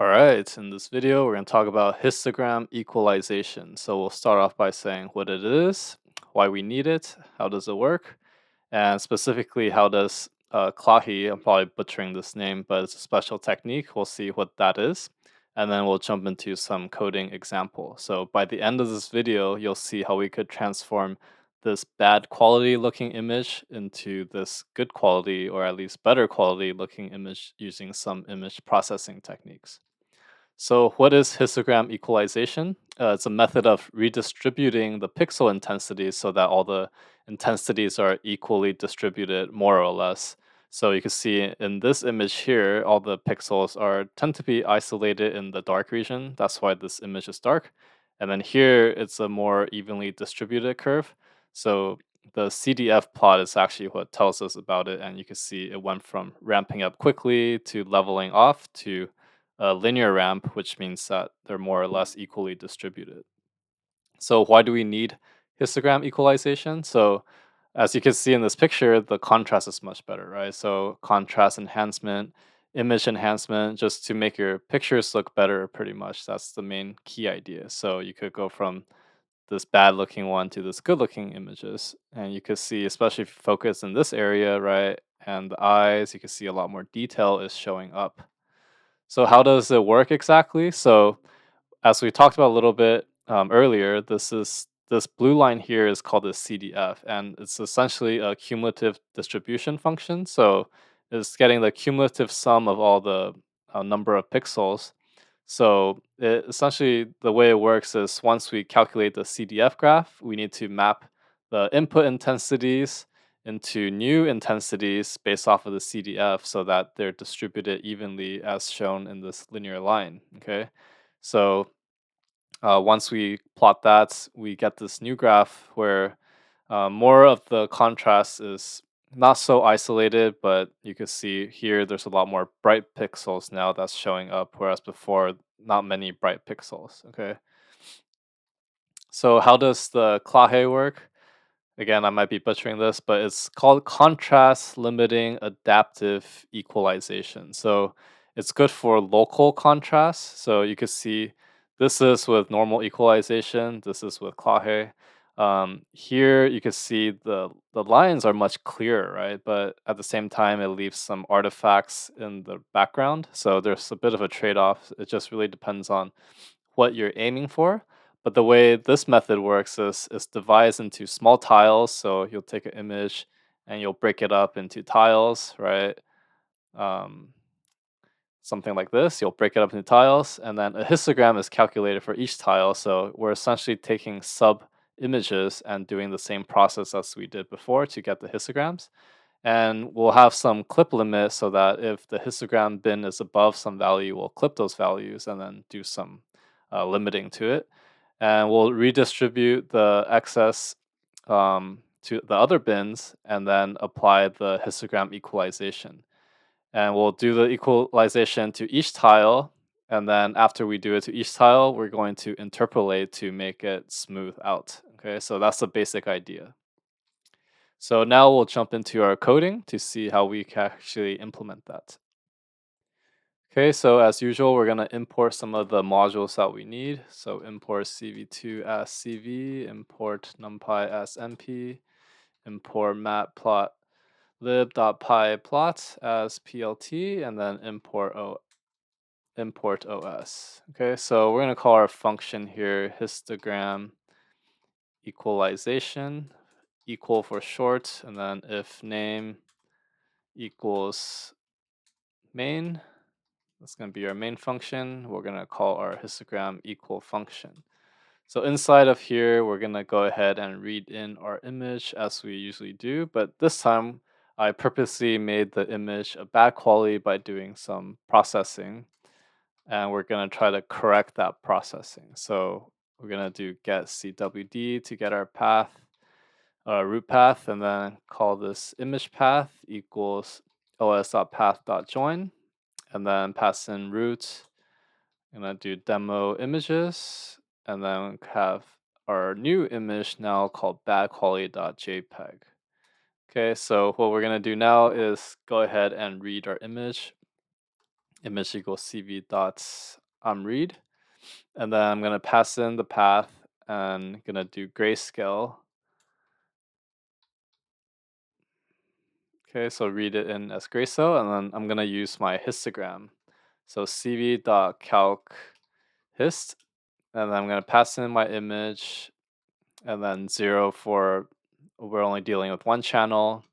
All right, in this video, we're going to talk about histogram equalization. So we'll start off by saying what it is, why we need it, how does it work, and specifically how does CLAHE, I'm probably butchering this name, but it's a special technique. We'll see what that is, and then we'll jump into some coding example. So by the end of this video, you'll see how we could transform this bad quality looking image into this good quality or at least better quality looking image using some image processing techniques. So, what is histogram equalization? It's a method of redistributing the pixel intensities so that all the intensities are equally distributed, more or less. So you can see in this image here, all the pixels are tend to be isolated in the dark region. That's why this image is dark. And then here, it's a more evenly distributed curve. So the CDF plot is actually what tells us about it, and you can see it went from ramping up quickly to leveling off to a linear ramp, which means that they're more or less equally distributed. So why do we need histogram equalization? So as you can see in this picture, the contrast is much better, right? So contrast enhancement, image enhancement, just to make your pictures look better, pretty much. That's the main key idea. So you could go from this bad looking one to this good looking images. And you could see, especially if you focus in this area, right? And the eyes, you can see a lot more detail is showing up. So how does it work exactly? So as we talked about a little bit earlier, this blue line here is called the CDF, and it's essentially a cumulative distribution function. So it's getting the cumulative sum of all the number of pixels. So essentially, the way it works is once we calculate the CDF graph, we need to map the input intensities into new intensities based off of the CDF so that they're distributed evenly as shown in this linear line. Okay, so once we plot that, we get this new graph where more of the contrast is not so isolated, but you can see here there's a lot more bright pixels now that's showing up, whereas before, not many bright pixels. Okay, so how does the CLAHE work? Again, I might be butchering this, but it's called contrast limiting adaptive equalization. So it's good for local contrast. So you can see this is with normal equalization, this is with CLAHE. Here you can see the lines are much clearer, right? But at the same time, it leaves some artifacts in the background. So there's a bit of a trade-off. It just really depends on what you're aiming for. But the way this method works is divides into small tiles. So you'll take an image and you'll break it up into tiles, right? Um, Something like this. You'll break it up into tiles, and then a histogram is calculated for each tile. So we're essentially taking sub images and doing the same process as we did before to get the histograms. And we'll have some clip limit so that if the histogram bin is above some value, we'll clip those values and then do some limiting to it. And we'll redistribute the excess to the other bins and then apply the histogram equalization. And we'll do the equalization to each tile. And then after we do it to each tile, we're going to interpolate to make it smooth out. Okay, so that's the basic idea. So now we'll jump into our coding to see how we can actually implement that. Okay, so as usual, we're going to import some of the modules that we need. So import cv2 as cv, import numpy as np, import matplotlib.py plot as plt, and then import os. Okay, so we're going to call our function here histogram equalization, equal for short, and then if name equals main, that's going to be our main function. We're going to call our histogram equal function. So inside of here, we're going to go ahead and read in our image as we usually do, but this time I purposely made the image a bad quality by doing some processing, and we're going to try to correct that processing. So we're going to do get cwd to get our path, root path, and then call this image path equals os.path.join, and then pass in root. I'm gonna do demo images, and then have our new image now called badquality.jpg. Okay, so what we're gonna do now is go ahead and read our image. image equals cv dot read, and then I'm gonna pass in the path and gonna do grayscale. Okay, so read it in as grayscale, and then I'm gonna use my histogram. So cv.calc hist, and then I'm gonna pass in my image, and then 0 for we're only dealing with one channel.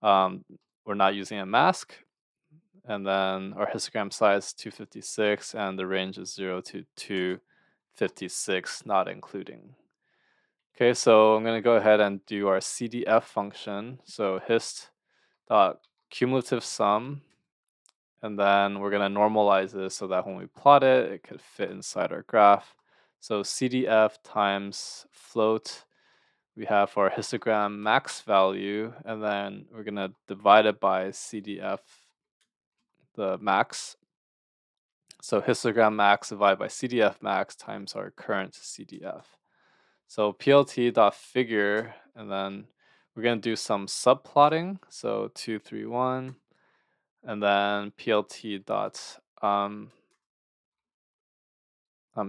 Um, we're not using a mask, and then our histogram size 256, and the range is 0 to 256, not including. Okay, so I'm gonna go ahead and do our CDF function. So hist dot cumulative sum, and then we're gonna normalize this so that when we plot it, it could fit inside our graph. So CDF times float, we have our histogram max value, and then we're gonna divide it by CDF, the max. So histogram max divided by CDF max times our current CDF. So plt.figure, and then we're gonna do some subplotting. So 231, and then plt dot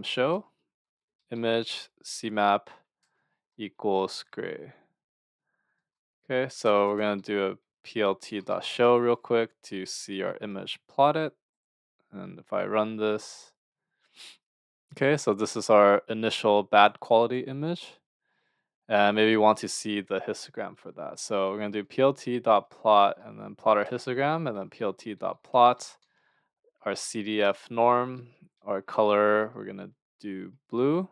show image cmap equals gray. Okay, so we're gonna do a plt.show real quick to see our image plotted. And if I run this, okay, so this is our initial bad quality image. And maybe we want to see the histogram for that. So we're gonna do plt.plot and then plot our histogram, and then plt.plot our CDF norm, our color, we're gonna do blue,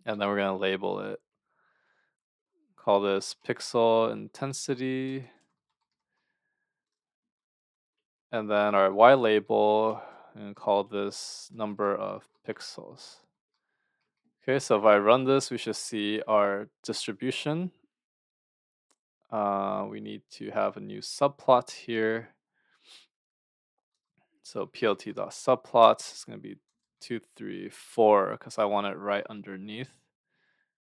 and then we're gonna label it. Call this pixel intensity, and then our Y label, and call this number of pixels. Okay, so if I run this, we should see our distribution. We need to have a new subplot here. So plt.subplot is going to be 2, 3, 4, because I want it right underneath,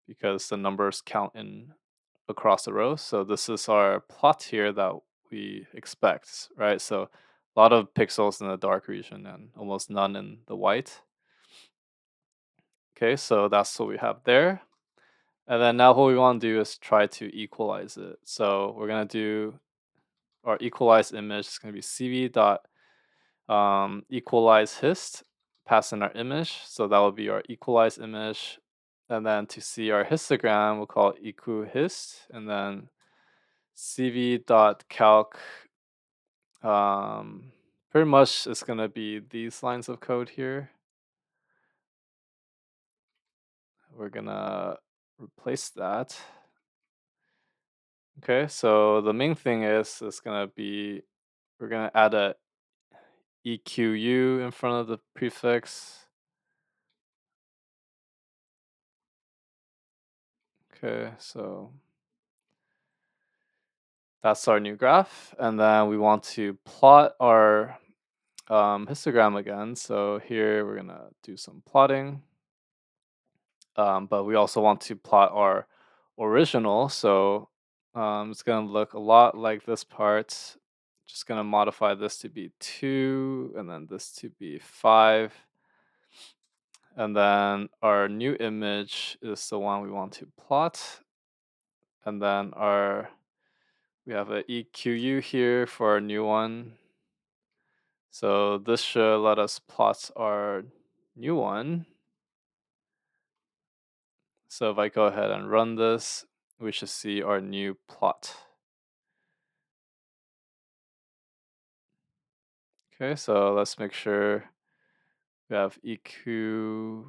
because the numbers count in across the row. So this is our plot here that we expect, right? So a lot of pixels in the dark region and almost none in the white. Okay, so that's what we have there. And then now what we want to do is try to equalize it. So we're going to do our equalized image. It's going to be cv dot equalize hist, pass in our image. So that will be our equalized image. And then to see our histogram, we'll call it eq hist, and then cv.calc. Pretty much it's gonna be these lines of code here. We're gonna replace that. Okay, so the main thing is it's gonna be, we're gonna add a EQU in front of the prefix. Okay, so that's our new graph, and then we want to plot our histogram again. So here we're gonna do some plotting, but we also want to plot our original. So it's gonna look a lot like this part. Just gonna modify this to be 2, and then this to be 5. And then our new image is the one we want to plot. And then we have a EQU here for our new one. So this should let us plot our new one. So if I go ahead and run this, we should see our new plot. Okay, so let's make sure we have EQ,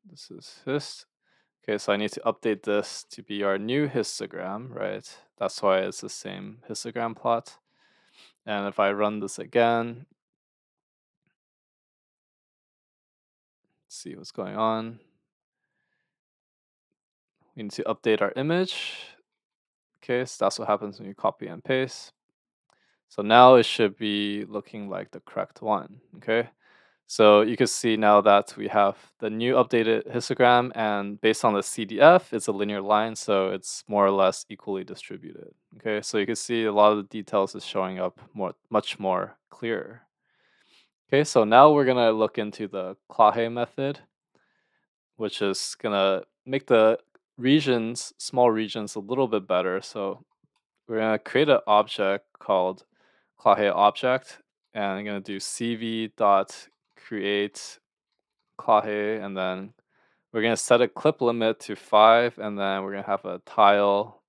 this is hist. Okay, so I need to update this to be our new histogram, right? That's why it's the same histogram plot. And if I run this again, see what's going on. We need to update our image. Okay, so that's what happens when you copy and paste. So now it should be looking like the correct one, okay? So you can see now that we have the new updated histogram, and based on the CDF, it's a linear line, so it's more or less equally distributed. Okay, so you can see a lot of the details is showing up much more clear. Okay, so now we're gonna look into the CLAHE method, which is gonna make the small regions, a little bit better. So we're gonna create an object called CLAHE object, and I'm gonna do cv dot create CLAHE, and then we're gonna set a clip limit to 5, and then we're gonna have a tile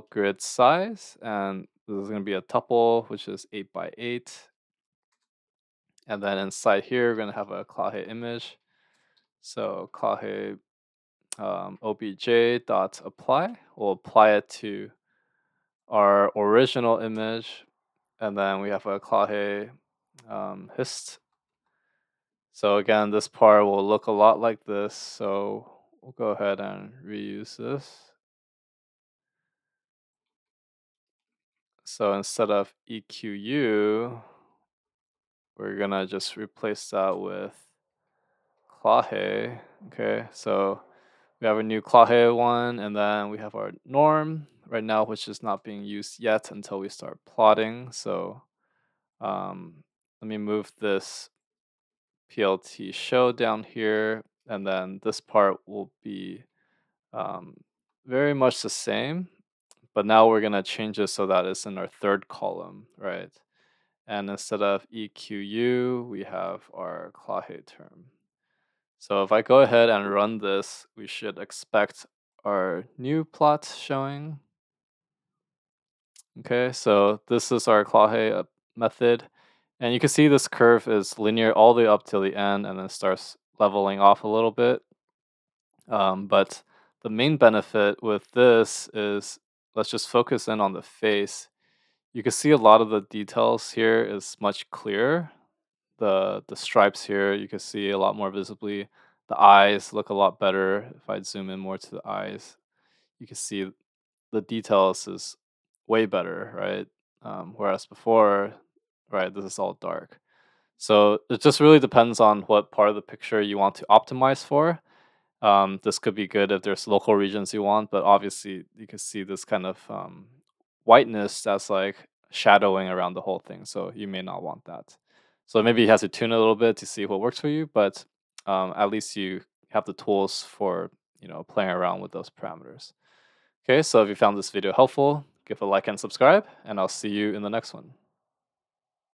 grid size, and this is gonna be a tuple, which is 8 by 8. And then inside here, we're gonna have a CLAHE image. So CLAHE obj dot apply. We'll apply it to our original image, and then we have a CLAHE hist. So again, this part will look a lot like this. So we'll go ahead and reuse this. So instead of EQU, we're gonna just replace that with CLAHE. Okay, so we have a new CLAHE one, and then we have our norm right now, which is not being used yet until we start plotting. So let me move this PLT show down here, and then this part will be um, very much the same, but now we're gonna change it so that it's in our third column, right? And instead of EQU, we have our CLAHE term. So if I go ahead and run this, we should expect our new plot showing. Okay, so this is our CLAHE method. And you can see this curve is linear all the way up till the end and then starts leveling off a little bit. But the main benefit with this is, let's just focus in on the face. You can see a lot of the details here is much clearer. The stripes here, you can see a lot more visibly. The eyes look a lot better. If I zoom in more to the eyes, you can see the details is way better, right? Whereas before, right, this is all dark. So it just really depends on what part of the picture you want to optimize for. This could be good if there's local regions you want, but obviously you can see this kind of whiteness that's like shadowing around the whole thing. So you may not want that. So maybe you have to tune it a little bit to see what works for you, but at least you have the tools for playing around with those parameters. Okay, so if you found this video helpful, give a like and subscribe, and I'll see you in the next one.